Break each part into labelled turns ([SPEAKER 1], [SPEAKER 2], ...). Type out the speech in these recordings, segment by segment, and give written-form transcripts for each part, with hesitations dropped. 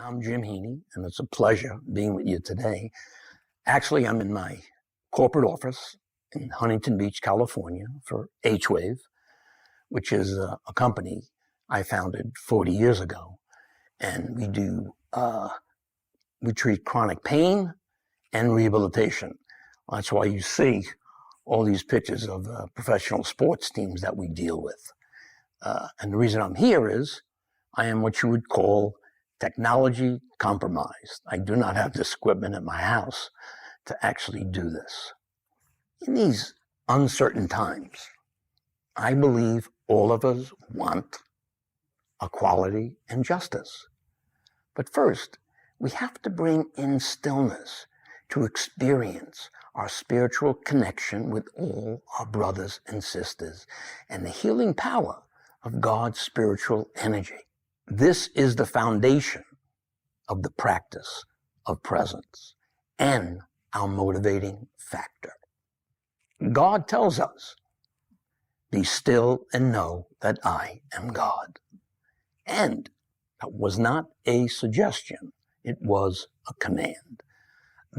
[SPEAKER 1] I'm Jim Heaney, and it's a pleasure being with you today. Actually, I'm in my corporate office in Huntington Beach, California for H-Wave, which is a company I founded 40 years ago. And we treat chronic pain and rehabilitation. That's why you see all these pictures of professional sports teams that we deal with. And the reason I'm here is I am what you would call technology compromised. I do not have this equipment at my house to actually do this. In these uncertain times, I believe all of us want equality and justice. But first, we have to bring in stillness to experience our spiritual connection with all our brothers and sisters and the healing power of God's spiritual energy. This is the foundation of the practice of presence and our motivating factor. God tells us, "Be still and know that I am God." And that was not a suggestion, it was a command.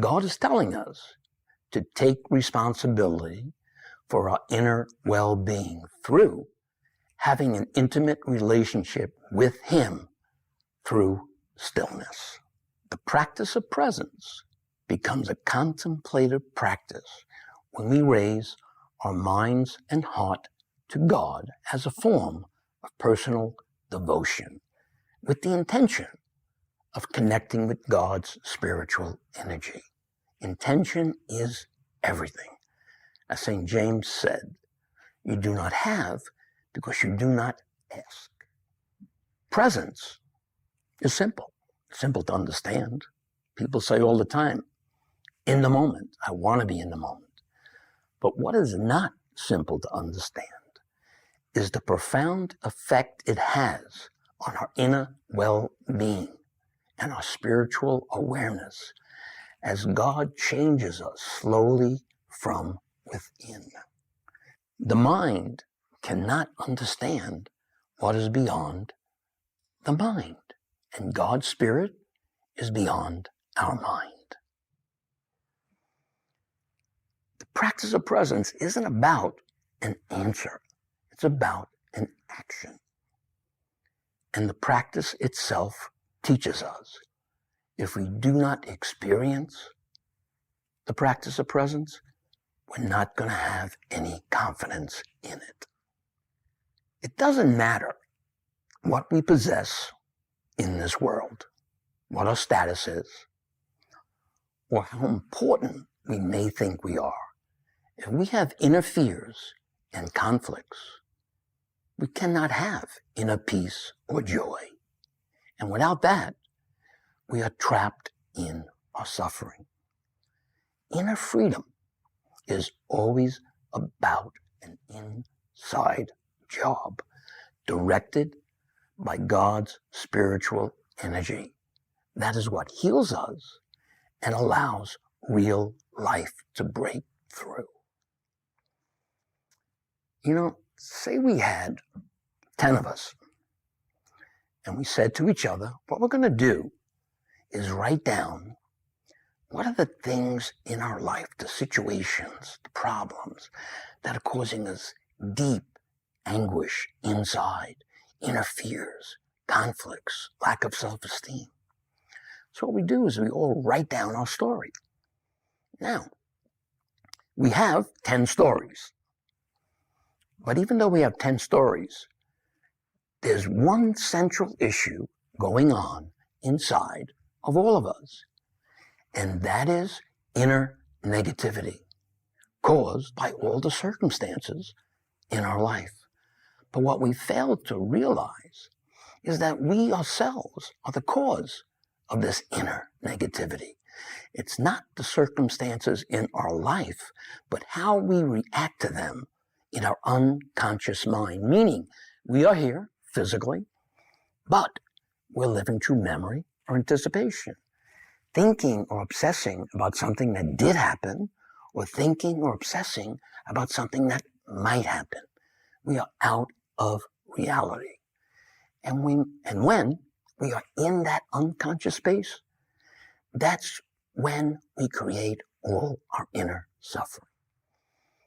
[SPEAKER 1] God is telling us to take responsibility for our inner well-being through having an intimate relationship with Him through stillness. The practice of presence becomes a contemplative practice when we raise our minds and heart to God as a form of personal devotion with the intention of connecting with God's spiritual energy. Intention is everything. As St. James said, you do not have because you do not ask. Presence is simple to understand. People say all the time, in the moment, I want to be in the moment. But what is not simple to understand is the profound effect it has on our inner well-being and our spiritual awareness as God changes us slowly from within. The mind cannot understand what is beyond the mind, and God's Spirit is beyond our mind. The practice of presence isn't about an answer, it's about an action. And the practice itself teaches us, if we do not experience the practice of presence, we're not going to have any confidence in it. It doesn't matter what we possess in this world, what our status is, or how important we may think we are. If we have inner fears and conflicts, we cannot have inner peace or joy. And without that, we are trapped in our suffering. Inner freedom is always about an inside job directed by God's spiritual energy. That is what heals us and allows real life to break through. You know, say we had 10 of us and we said to each other, what we're going to do is write down what are the things in our life, the situations, the problems that are causing us deep anguish inside, inner fears, conflicts, lack of self-esteem. So what we do is we all write down our story. Now, we have 10 stories. But even though we have 10 stories, there's one central issue going on inside of all of us. And that is inner negativity caused by all the circumstances in our life. But what we fail to realize is that we ourselves are the cause of this inner negativity. It's not the circumstances in our life, but how we react to them in our unconscious mind. Meaning, we are here physically, but we're living through memory or anticipation. Thinking or obsessing about something that did happen, or thinking or obsessing about something that might happen. We are out of reality. And when we are in that unconscious space, that's when we create all our inner suffering.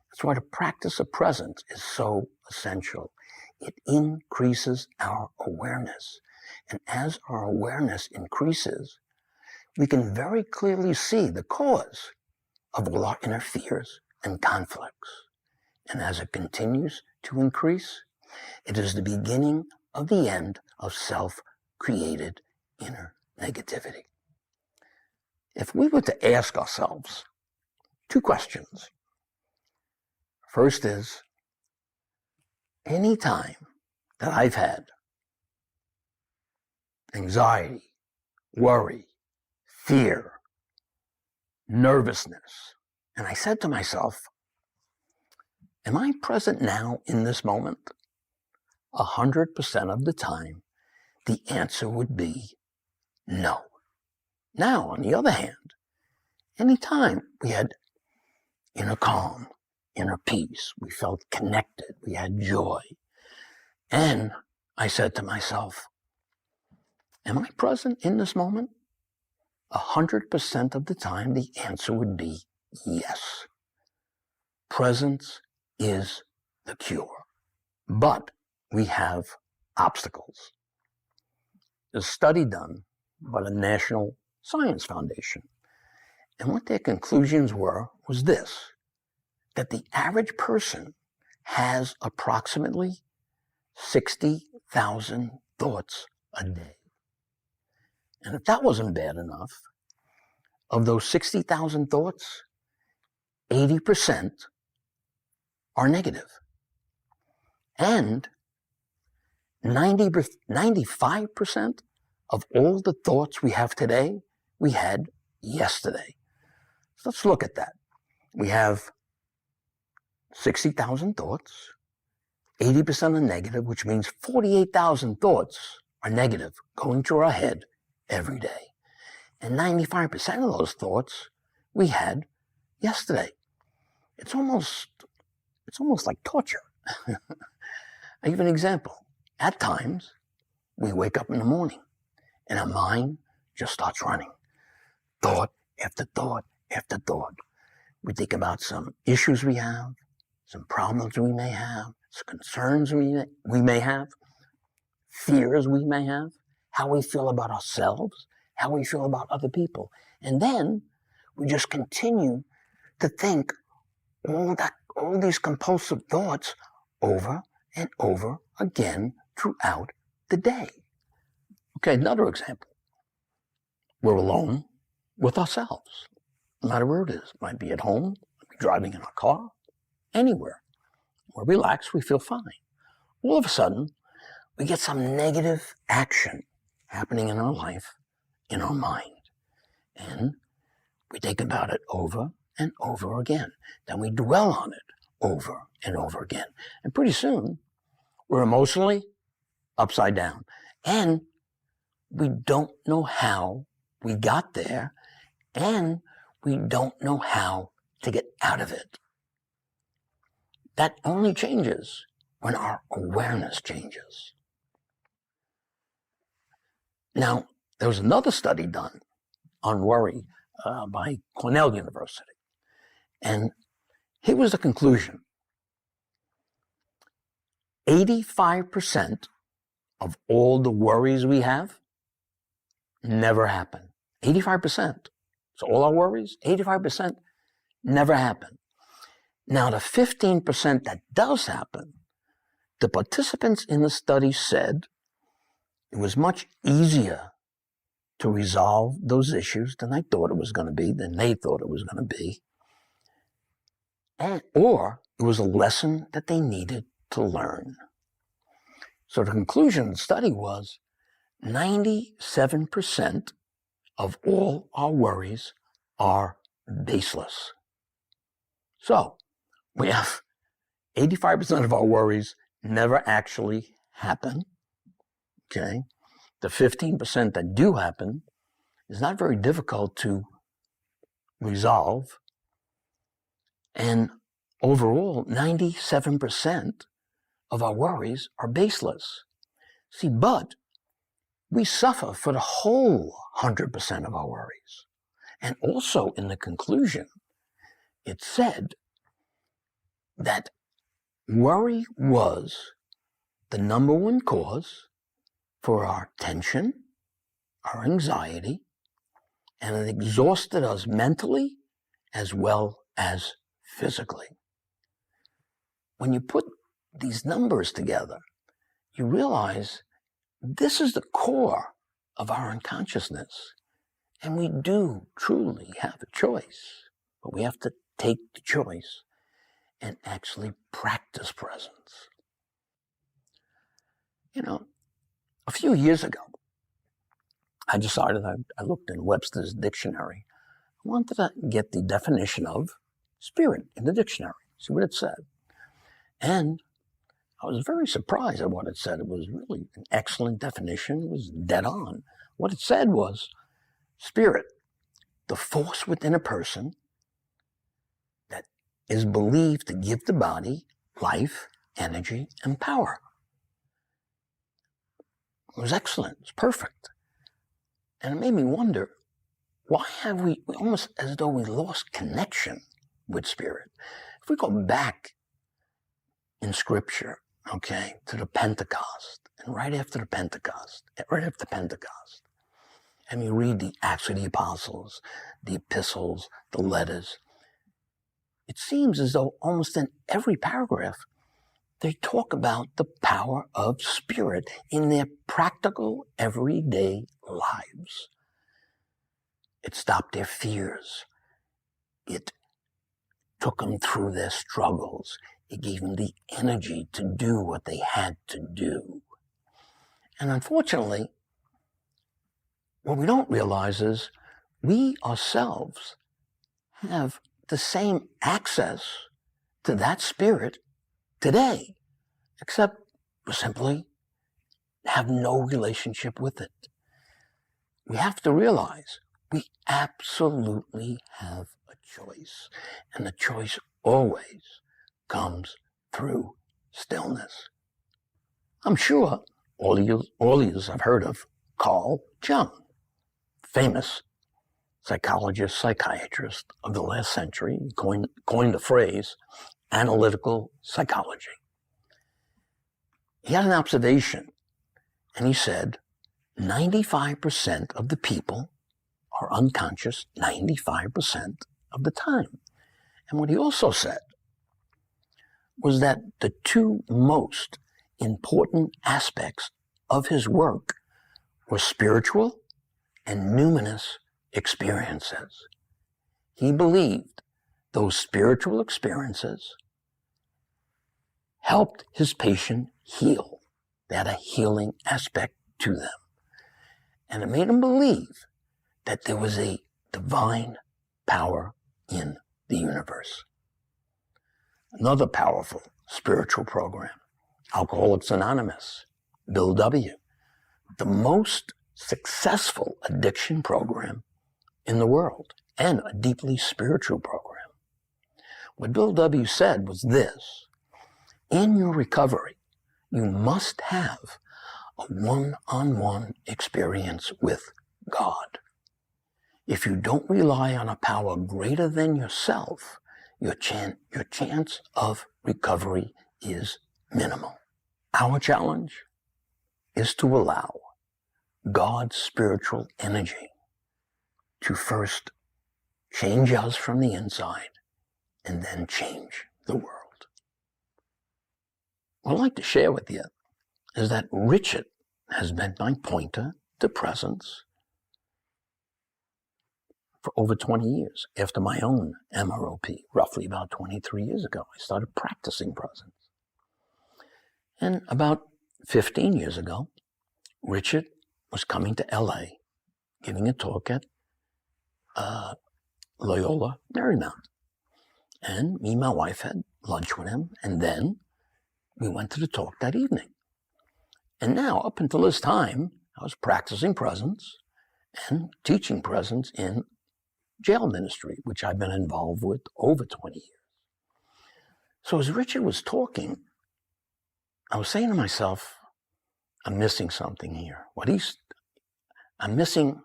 [SPEAKER 1] That's why the practice of presence is so essential. It increases our awareness. And as our awareness increases, we can very clearly see the cause of all our inner fears and conflicts. And as it continues to increase, it is the beginning of the end of self-created inner negativity. If we were to ask ourselves 2 questions. First is, any time that I've had anxiety, worry, fear, nervousness, and I said to myself, am I present now in this moment? 100% of the time, the answer would be no. Now, on the other hand, anytime we had inner calm, inner peace, we felt connected, we had joy, and I said to myself, am I present in this moment? 100% of the time, the answer would be yes. Presence is the cure. But we have obstacles. There's a study done by the National Science Foundation. And what their conclusions were was this, that the average person has approximately 60,000 thoughts a day. And if that wasn't bad enough, of those 60,000 thoughts, 80% are negative. And 95% of all the thoughts we have today, we had yesterday. So let's look at that. We have 60,000 thoughts, 80% are negative, which means 48,000 thoughts are negative going through our head every day. And 95% of those thoughts we had yesterday. It's almost like torture. I give an example. At times, we wake up in the morning and our mind just starts running. Thought after thought after thought. We think about some issues we have, some problems we may have, some concerns we may have, fears we may have, how we feel about ourselves, how we feel about other people. And then we just continue to think all these compulsive thoughts over and over again throughout the day. Okay, another example. We're alone with ourselves, no matter where it is. It might be at home, might be driving in our car, anywhere. We're relaxed, we feel fine. All of a sudden, we get some negative action happening in our life, in our mind. And we think about it over and over again. Then we dwell on it over and over again. And pretty soon, we're emotionally upside down. And we don't know how we got there, and we don't know how to get out of it. That only changes when our awareness changes. Now, there was another study done on worry by Cornell University. And here was the conclusion. 85% of all the worries we have never happen. 85%. So all our worries, 85% never happen. Now, the 15% that does happen, the participants in the study said it was much easier to resolve those issues than I thought it was going to be, than they thought it was going to be. Or it was a lesson that they needed to learn. So the conclusion of the study was 97% of all our worries are baseless. So we have 85% of our worries never actually happen. Okay. The 15% that do happen is not very difficult to resolve. And overall, 97% of our worries are baseless. See, but we suffer for the whole 100% of our worries. And also in the conclusion, it said that worry was the number one cause for our tension, our anxiety, and it exhausted us mentally as well as physically. When you put these numbers together, you realize this is the core of our unconsciousness. And we do truly have a choice, but we have to take the choice and actually practice presence. You know, a few years ago, I decided I looked in Webster's dictionary. I wanted to get the definition of spirit in the dictionary, see what it said. And I was very surprised at what it said. It was really an excellent definition. It was dead on. What it said was, spirit, the force within a person that is believed to give the body life, energy, and power. It was excellent. It was perfect. And it made me wonder, why have we almost as though we lost connection with spirit? If we go back in Scripture, okay, to the Pentecost, and right after Pentecost, and we read the Acts of the Apostles, the epistles, the letters, it seems as though almost in every paragraph, they talk about the power of spirit in their practical, everyday lives. It stopped their fears. It took them through their struggles. It gave them the energy to do what they had to do. And unfortunately, what we don't realize is we ourselves have the same access to that spirit today, except we simply have no relationship with it. We have to realize we absolutely have a choice, and the choice always comes through stillness. I'm sure all of you have heard of Carl Jung, famous psychologist, psychiatrist of the last century. He coined the phrase analytical psychology. He had an observation, and he said 95% of the people are unconscious 95% of the time. And what he also said was that the two most important aspects of his work were spiritual and numinous experiences. He believed those spiritual experiences helped his patient heal. They had a healing aspect to them. And it made him believe that there was a divine power in the universe. Another powerful spiritual program, Alcoholics Anonymous, Bill W., the most successful addiction program in the world, and a deeply spiritual program. What Bill W. said was this: in your recovery, you must have a one-on-one experience with God. If you don't rely on a power greater than yourself, your chance of recovery is minimal. Our challenge is to allow God's spiritual energy to first change us from the inside and then change the world. What I'd like to share with you is that Richard has been my pointer to presence for over 20 years. After my own MROP, roughly about 23 years ago, I started practicing presence. And about 15 years ago, Richard was coming to LA, giving a talk at Loyola Marymount. And me and my wife had lunch with him, and then we went to the talk that evening. And now, up until this time, I was practicing presence and teaching presence in jail ministry, which I've been involved with over 20 years. So as Richard was talking, I was saying to myself, I'm missing something here. What he's I'm missing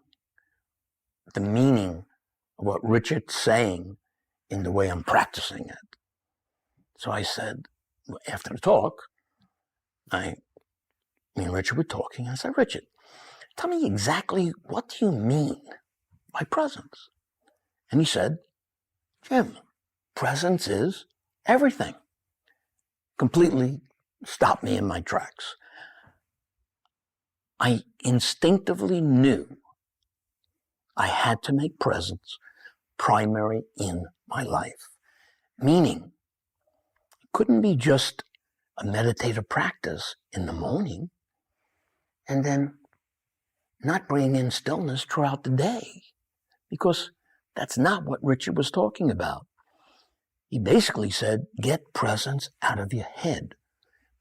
[SPEAKER 1] the meaning of what Richard's saying in the way I'm practicing it. So I said, after the talk, me and Richard were talking. I said, Richard, tell me exactly what do you mean by presence? And he said, Jim, presence is everything. Completely stopped me in my tracks. I instinctively knew I had to make presence primary in my life. Meaning, it couldn't be just a meditative practice in the morning and then not bring in stillness throughout the day, because that's not what Richard was talking about. He basically said, get presence out of your head.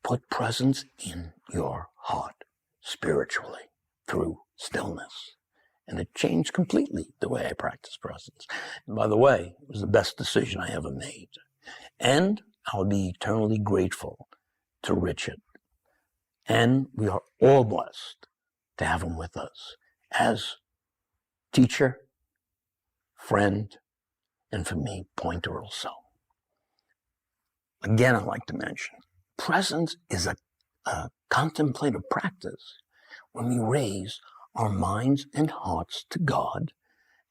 [SPEAKER 1] Put presence in your heart, spiritually, through stillness. And it changed completely the way I practice presence. And by the way, it was the best decision I ever made. And I'll be eternally grateful to Richard. And we are all blessed to have him with us as teacher, friend, and for me, pointer also. Again, I'd like to mention, presence is a contemplative practice when we raise our minds and hearts to God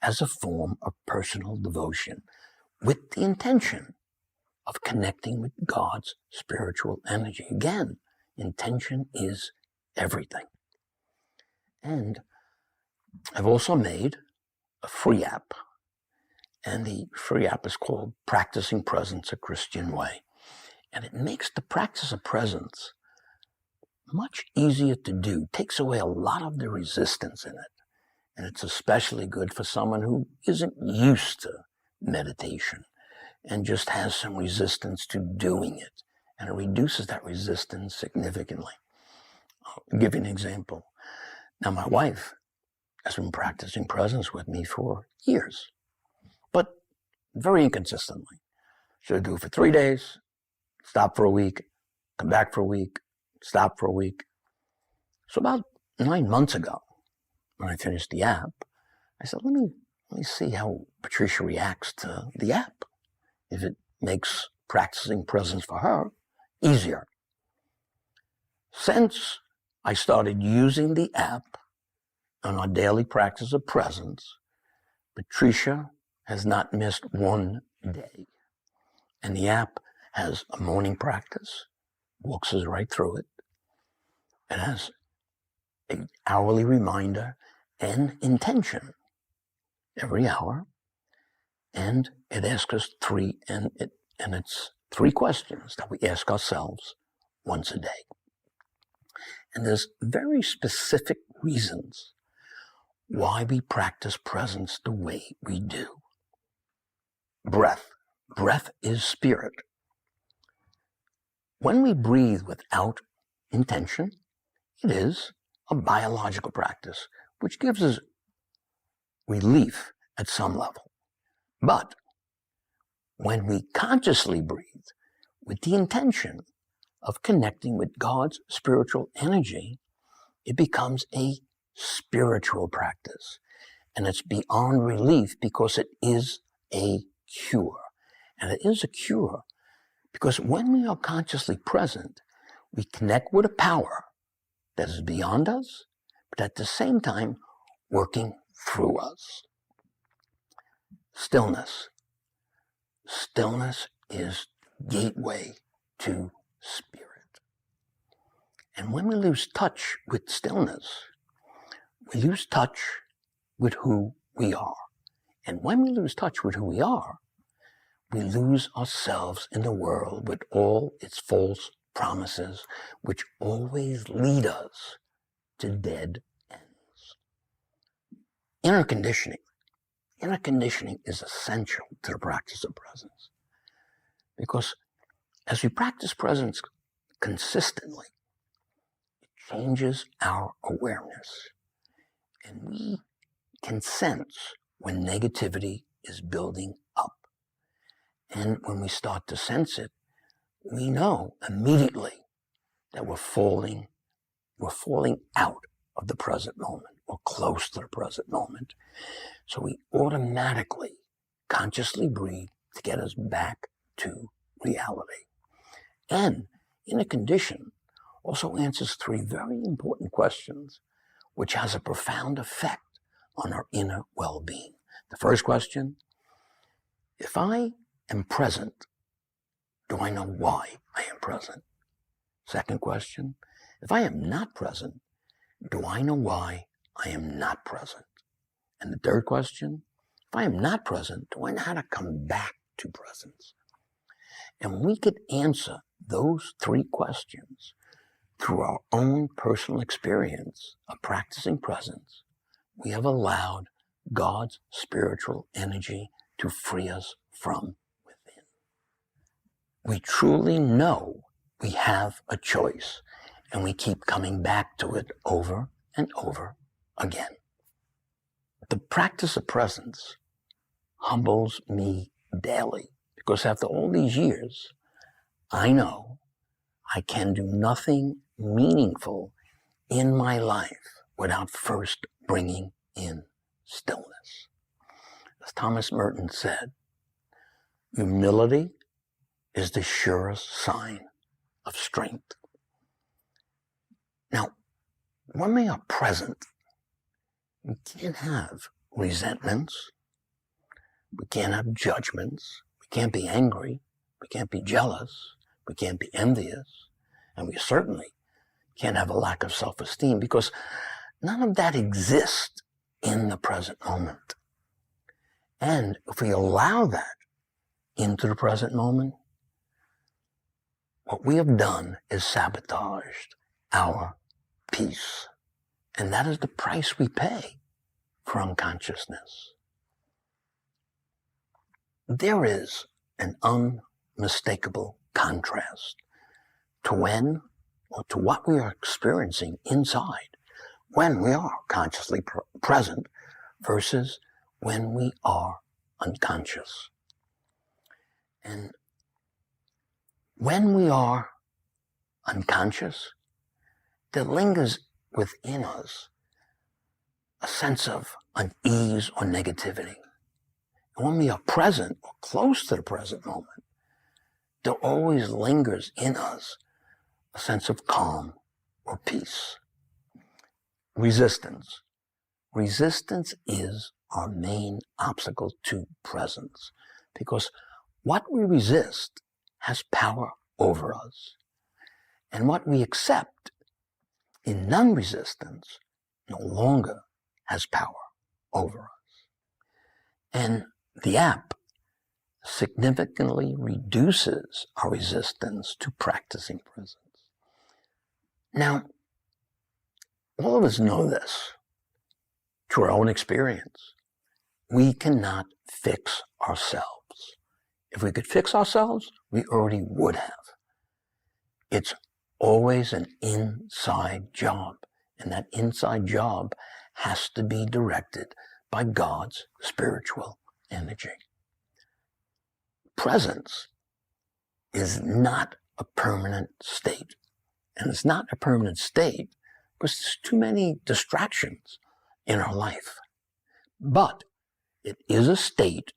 [SPEAKER 1] as a form of personal devotion with the intention of connecting with God's spiritual energy. Again, intention is everything. And I've also made a free app, and the free app is called Practicing Presence a Christian Way. And it makes the practice of presence much easier to do. It takes away a lot of the resistance in it. And it's especially good for someone who isn't used to meditation and just has some resistance to doing it. And it reduces that resistance significantly. I'll give you an example. Now, my wife has been practicing presence with me for years, but very inconsistently. She'll do it for 3 days, stop for a week, come back for a week, stop for a week. So about 9 months ago, when I finished the app, I said, let me see how Patricia reacts to the app, if it makes practicing presence for her easier. Since I started using the app on our daily practice of presence, Patricia has not missed one day. And the app has a morning practice, walks us right through it. It has an hourly reminder and intention every hour. And it asks us it's 3 questions that we ask ourselves once a day. And there's very specific reasons why we practice presence the way we do. Breath. Breath is spirit. When we breathe without intention, it is a biological practice, which gives us relief at some level. But when we consciously breathe with the intention of connecting with God's spiritual energy, it becomes a spiritual practice. And it's beyond relief because it is a cure. And it is a cure because when we are consciously present, we connect with a power that is beyond us, but at the same time, working through us. Stillness. Stillness is gateway to spirit. And when we lose touch with stillness, we lose touch with who we are. And when we lose touch with who we are, we lose ourselves in the world with all its false promises, which always lead us to dead ends. Inner conditioning. Inner conditioning is essential to the practice of presence. Because as we practice presence consistently, it changes our awareness. And we can sense when negativity is building up. And when we start to sense it, we know immediately that we're falling out of the present moment. or close to the present moment. So we automatically, consciously breathe to get us back to reality. And inner condition also answers three very important questions, which has a profound effect on our inner well-being. The first question, if I am present, do I know why I am present? Second question, if I am not present, do I know why I am not present? And the third question, if I am not present, do I know how to come back to presence? And we could answer those three questions through our own personal experience of practicing presence. We have allowed God's spiritual energy to free us from within. We truly know we have a choice, and we keep coming back to it over and over again. The practice of presence humbles me daily, because after all these years, I know I can do nothing meaningful in my life without first bringing in stillness. As Thomas Merton said, humility is the surest sign of strength. Now, when we are present, we can't have resentments, we can't have judgments, we can't be angry, we can't be jealous, we can't be envious, and we certainly can't have a lack of self-esteem, because none of that exists in the present moment. And if we allow that into the present moment, what we have done is sabotaged our peace. And that is the price we pay for unconsciousness. There is an unmistakable contrast to what we are experiencing inside when we are consciously present versus when we are unconscious. And when we are unconscious, there lingers within us a sense of unease or negativity. And when we are present or close to the present moment, there always lingers in us a sense of calm or peace. Resistance. Resistance is our main obstacle to presence, because what we resist has power over us. And what we accept in non-resistance no longer has power over us. And the app significantly reduces our resistance to practicing presence. Now, all of us know this through our own experience. We cannot fix ourselves. If we could fix ourselves, we already would have. It's always an inside job, and that inside job has to be directed by God's spiritual energy. Presence is not a permanent state, and it's not a permanent state because there's too many distractions in our life. But it is a state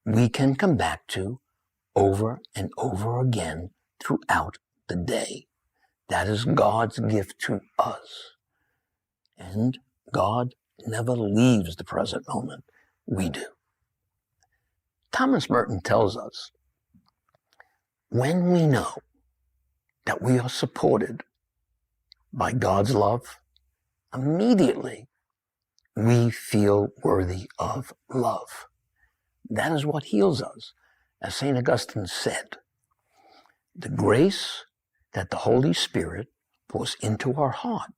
[SPEAKER 1] we can come back to over and over again throughout the day. That is God's gift to us. And God never leaves the present moment. We do. Thomas Merton tells us, when we know that we are supported by God's love, immediately we feel worthy of love. That is what heals us. As St. Augustine said, the grace that the Holy Spirit pours into our heart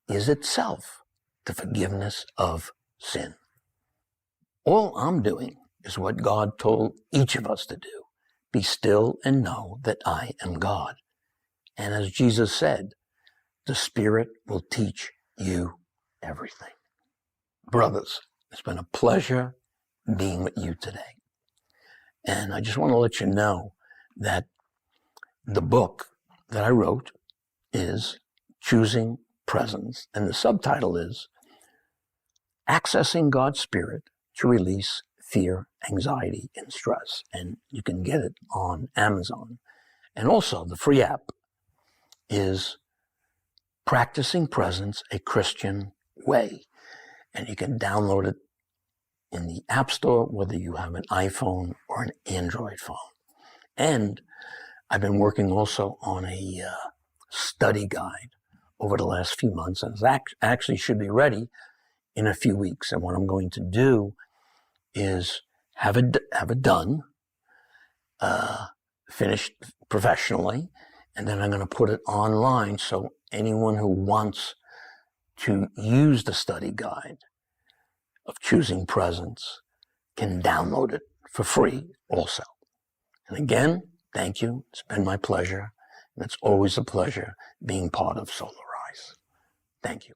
[SPEAKER 1] is itself the forgiveness of sin. All I'm doing is what God told each of us to do. Be still and know that I am God. And as Jesus said, the Spirit will teach you everything. Brothers, it's been a pleasure being with you today. And I just want to let you know that the book that I wrote is Choosing Presence, and the subtitle is Accessing God's Spirit to Release Fear, Anxiety, and Stress. And you can get it on Amazon. And also, the free app is Practicing Presence, a Christian Way. And you can download it in the App Store, whether you have an iPhone or an Android phone. And I've been working also on a study guide over the last few months, and it actually should be ready in a few weeks. And what I'm going to do is have it done, finished professionally, and then I'm going to put it online so anyone who wants to use the study guide of Choosing Presence can download it for free also. And again, thank you. It's been my pleasure. And it's always a pleasure being part of Soularize. Thank you.